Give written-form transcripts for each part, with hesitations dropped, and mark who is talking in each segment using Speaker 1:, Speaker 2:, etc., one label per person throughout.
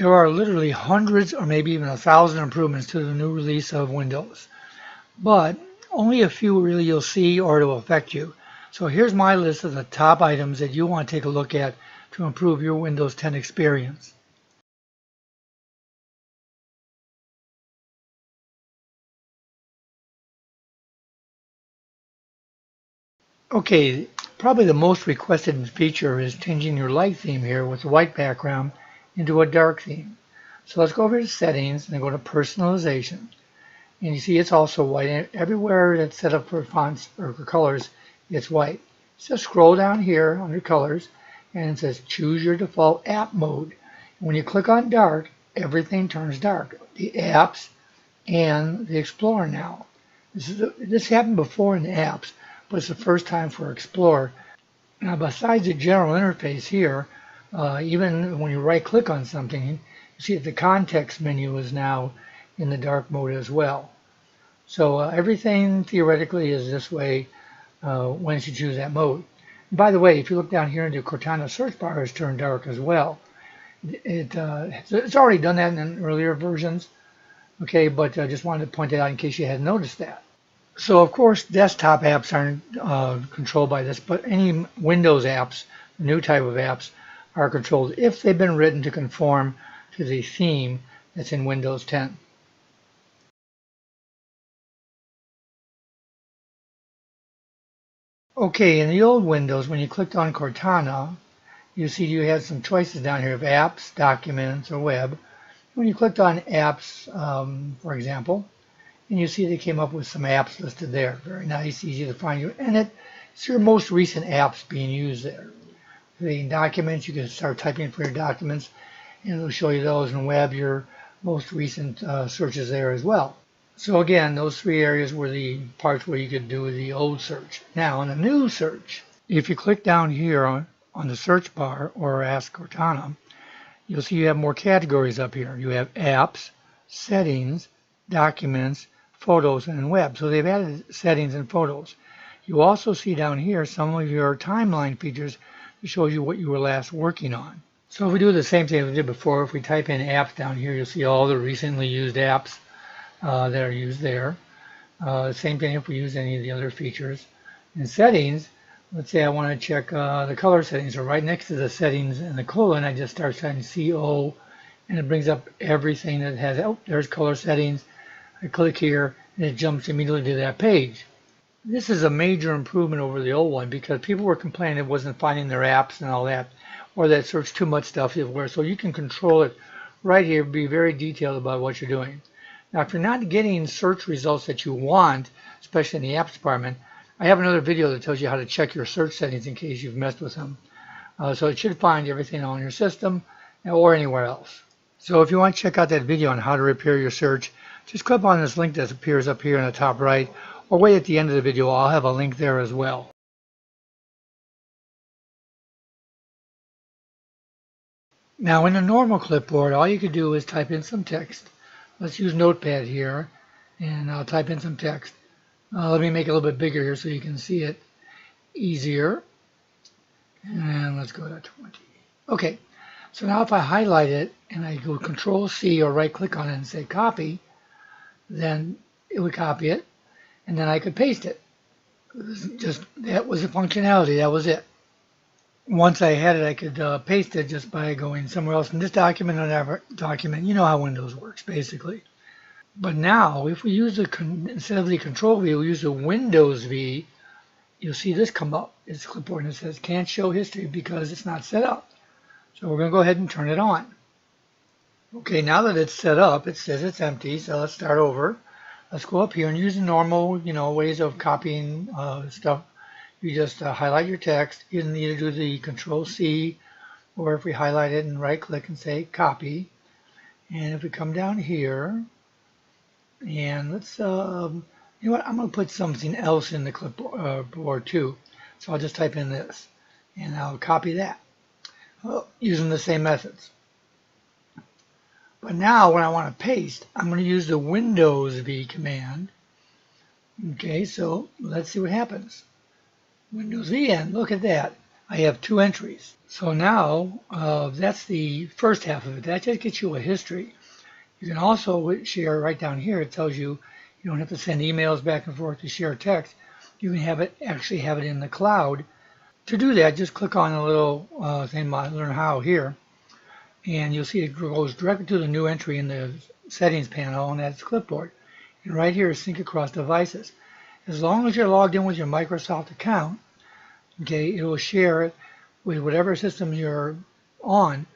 Speaker 1: There are literally hundreds or maybe even 1,000 improvements to the new release of Windows, but only a few really you'll see or it'll affect you. So here's my list of the top items that you want to take a look at to improve your Windows 10 experience. Okay, probably the most requested feature is changing your light theme here with the white background into a dark theme. So let's go over to Settings and go to Personalization. And you see it's also white. Everywhere that's set up for fonts or for colors, it's white. So scroll down here under Colors and it says Choose your default app mode. And when you click on dark, everything turns dark. The apps and the Explorer now. This happened before in the apps, but it's the first time for Explorer. Now besides the general interface here, even when you right click on something, you see that the context menu is now in the dark mode as well. So everything theoretically is this way once you choose that mode. And by the way, if you look down here into Cortana search bar is turned dark as well. It's already done that in earlier versions, okay, but I just wanted to point that out in case you hadn't noticed that. So of course desktop apps aren't controlled by this, but any Windows apps, new type of apps, are controlled if they've been written to conform to the theme that's in Windows 10. Okay, in the old Windows, when you clicked on Cortana, you see you had some choices down here of apps, documents, or web. When you clicked on apps, for example, and you see they came up with some apps listed there. Very nice, easy to find. And it's your most recent apps being used there. The documents, you can start typing for your documents, and it'll show you those. And web, your most recent searches there as well. So again, those three areas were the parts where you could do the old search. Now, in the new search, if you click down here on the search bar or Ask Cortana, you'll see you have more categories up here. You have apps, settings, documents, photos, and web. So they've added settings and photos. You also see down here some of your timeline features that shows you what you were last working on. So if we do the same thing we did before, if we type in apps down here, you'll see all the recently used apps that are used there. Same thing if we use any of the other features. In settings, let's say I want to check the color settings. So right next to the settings and the colon, I just start typing CO, and it brings up everything that has, oh, there's color settings. I click here, and it jumps immediately to that page. This is a major improvement over the old one because people were complaining it wasn't finding their apps and all that, or that searched too much stuff everywhere. So you can control it right here, be very detailed about what you're doing. Now, if you're not getting search results that you want, especially in the apps department, I have another video that tells you how to check your search settings in case you've messed with them. So it should find everything on your system or anywhere else. So if you want to check out that video on how to repair your search, just click on this link that appears up here in the top right, or wait at the end of the video. I'll have a link there as well. Now, in a normal clipboard, all you could do is type in some text. Let's use Notepad here, and I'll type in some text. Let me make it a little bit bigger here so you can see it easier. And let's go to 20. Okay, so now if I highlight it and I go Control-C or right-click on it and say copy, then it would copy it, and then I could paste it. That was the functionality. That was it. Once I had it, I could paste it just by going somewhere else in this document or that document. You know how Windows works, basically. But now, if we use instead of the Control V, we use the Windows V, you'll see this come up. It's clipboard, and it says can't show history because it's not set up. So we're going to go ahead and turn it on. Okay, now that it's set up, it says it's empty, so let's start over. Let's go up here and use the normal, ways of copying stuff. You just highlight your text. You can either do the Control-C, or if we highlight it and right-click and say copy. And if we come down here, and let's, you know what, I'm going to put something else in the clipboard too. So I'll just type in this, and I'll copy that using the same methods. But now when I want to paste, I'm going to use the Windows V command. Okay, so let's see what happens. Windows V, and look at that. I have 2 entries. So now that's the first half of it. That just gets you a history. You can also share right down here. It tells you you don't have to send emails back and forth to share text. You can actually have it in the cloud. To do that, just click on a little thing, Learn How here, and you'll see it goes directly to the new entry in the settings panel, and that's Clipboard. And right here is Sync Across Devices. As long as you're logged in with your Microsoft account, okay, it will share it with whatever system you're on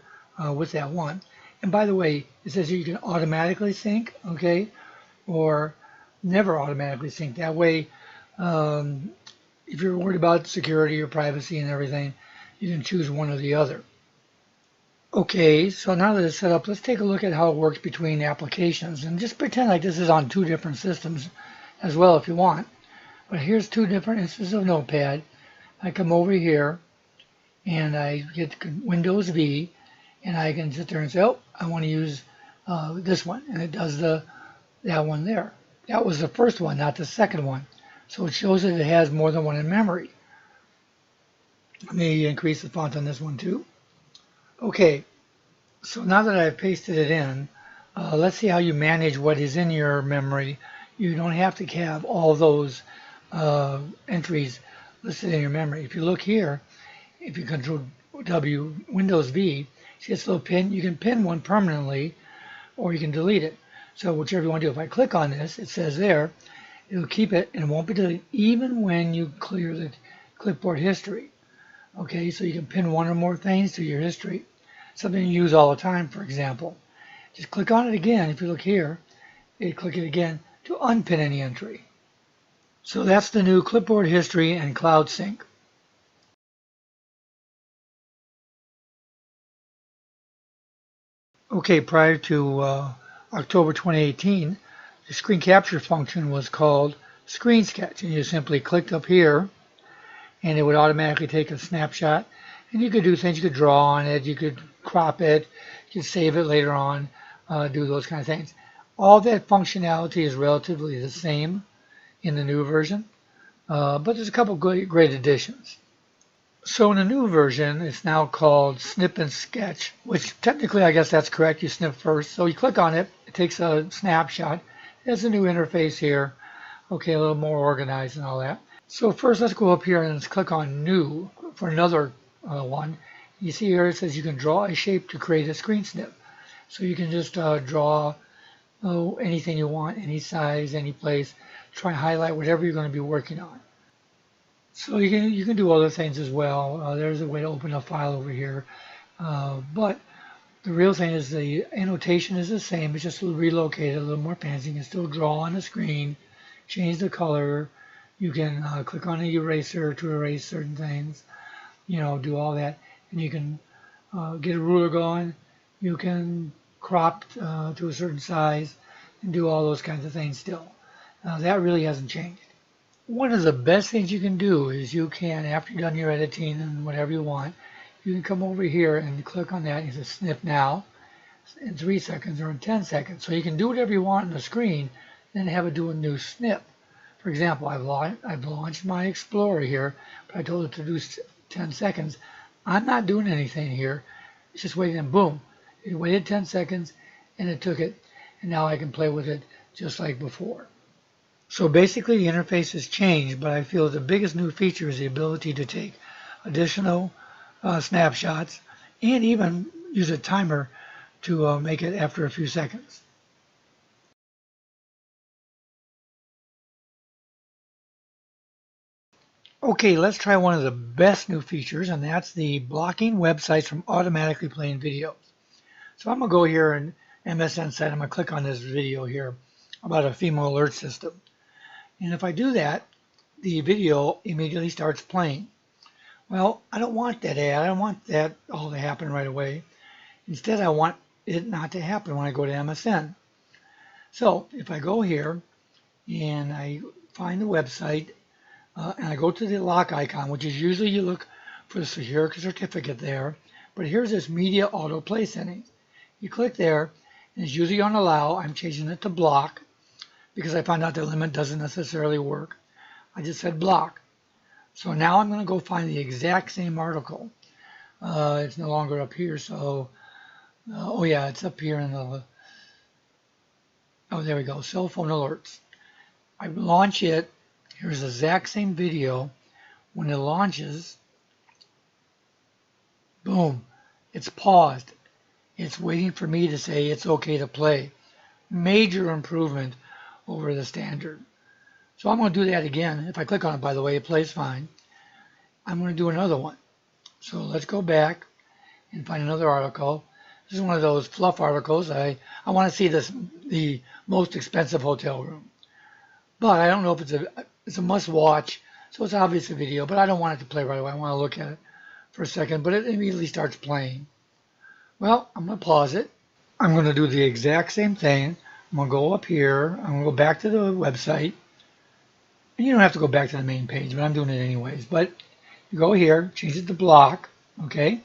Speaker 1: with that one. And by the way, it says you can automatically sync, okay, or never automatically sync. That way, if you're worried about security or privacy and everything, you can choose one or the other. Okay, so now that it's set up, let's take a look at how it works between applications. And just pretend like this is on 2 different systems as well if you want. But here's 2 different instances of Notepad. I come over here and I get Windows V, and I can sit there and say, oh, I want to use this one, and it does that one there. That was the first one, not the second one. So it shows that it has more than one in memory. Let me increase the font on this one too. Okay, so now that I've pasted it in, let's see how you manage what is in your memory. You don't have to have all those entries listed in your memory. If you look here, if you Control W, Windows V, see this little pin? You can pin one permanently, or you can delete it. So whichever you want to do. If I click on this, it says there, it'll keep it and it won't be deleted even when you clear the clipboard history. Okay, so you can pin one or more things to your history. Something you use all the time, for example. Just click on it again. If you look here, click it again to unpin any entry. So that's the new clipboard history and cloud sync. Okay, prior to October 2018, the screen capture function was called Screen Sketch, and you simply clicked up here and it would automatically take a snapshot, and you could do things. You could draw on it, you could crop it, you could save it later on, do those kind of things. All that functionality is relatively the same in the new version, but there's a couple great additions. So in the new version, it's now called Snip and Sketch, which technically I guess that's correct. You snip first. So you click on it, it takes a snapshot. There's a new interface here. Okay, a little more organized and all that. So first let's go up here and let's click on New for another one. You see here it says you can draw a shape to create a screen snip. So you can just draw anything you want, any size, any place. Try and highlight whatever you're going to be working on. So you can do other things as well. There's a way to open a file over here. But the real thing is the annotation is the same. It's just relocated, a little more fancy. You can still draw on the screen, change the color. You can click on the eraser to erase certain things. You know, do all that. And you can get a ruler going. You can crop to a certain size and do all those kinds of things still. That really hasn't changed. One of the best things you can do is you can, after you've done your editing and whatever you want, you can come over here and click on that and say snip now in 3 seconds or in 10 seconds. So you can do whatever you want on the screen, then have it do a new snip. For example, I've launched my Explorer here, but I told it to do 10 seconds. I'm not doing anything here. It's just waiting, and boom. It waited 10 seconds and it took it, and now I can play with it just like before. So basically the interface has changed, but I feel the biggest new feature is the ability to take additional snapshots and even use a timer to make it after a few seconds. Okay, let's try one of the best new features, and that's the blocking websites from automatically playing videos. So I'm going to go here in MSN site. I'm going to click on this video here about a female alert system. And if I do that, the video immediately starts playing. Well, I don't want that ad. I don't want that all to happen right away. Instead, I want it not to happen when I go to MSN. So if I go here and I find the website and I go to the lock icon, which is usually you look for the secure certificate there, but here's this media auto-play setting. You click there, and it's usually on allow. I'm changing it to block, because I found out the limit doesn't necessarily work. I just said block. So now I'm going to go find the exact same article. It's no longer up here, so oh yeah, it's up here in the, oh there we go, cell phone alerts. I launch it. Here's the exact same video. When it launches, boom, it's paused. It's waiting for me to say it's okay to play. Major improvement over the standard. So I'm going to do that again. If I click on it, by the way, it plays fine. I'm going to do another one. So let's go back and find another article. This is one of those fluff articles. I want to see the most expensive hotel room. But I don't know if it's a must-watch, so it's obviously a video, but I don't want it to play right away. I want to look at it for a second, but it immediately starts playing. Well, I'm going to pause it. I'm going to do the exact same thing. I'm going to go up here. I'm going to go back to the website. And you don't have to go back to the main page, but I'm doing it anyways. But you go here, change it to block, okay?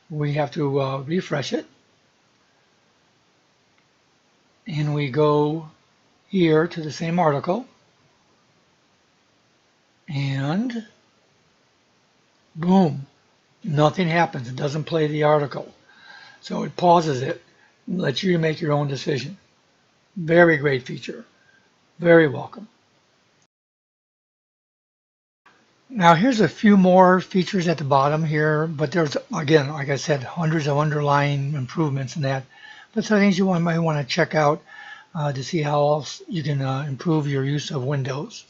Speaker 1: We have to refresh it. And we go here to the same article. And boom, nothing happens. It doesn't play the article. So it pauses it and lets you make your own decision. Very great feature. Very welcome. Now here's a few more features at the bottom here, but there's, again, like I said, hundreds of underlying improvements in that. But some things you might want to check out to see how else you can improve your use of Windows.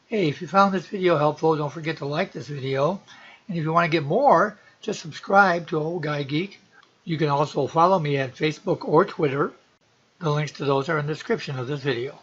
Speaker 1: Hey, if you found this video helpful, don't forget to like this video. And if you want to get more, just subscribe to Old Guy Geek. You can also follow me at Facebook or Twitter. The links to those are in the description of this video.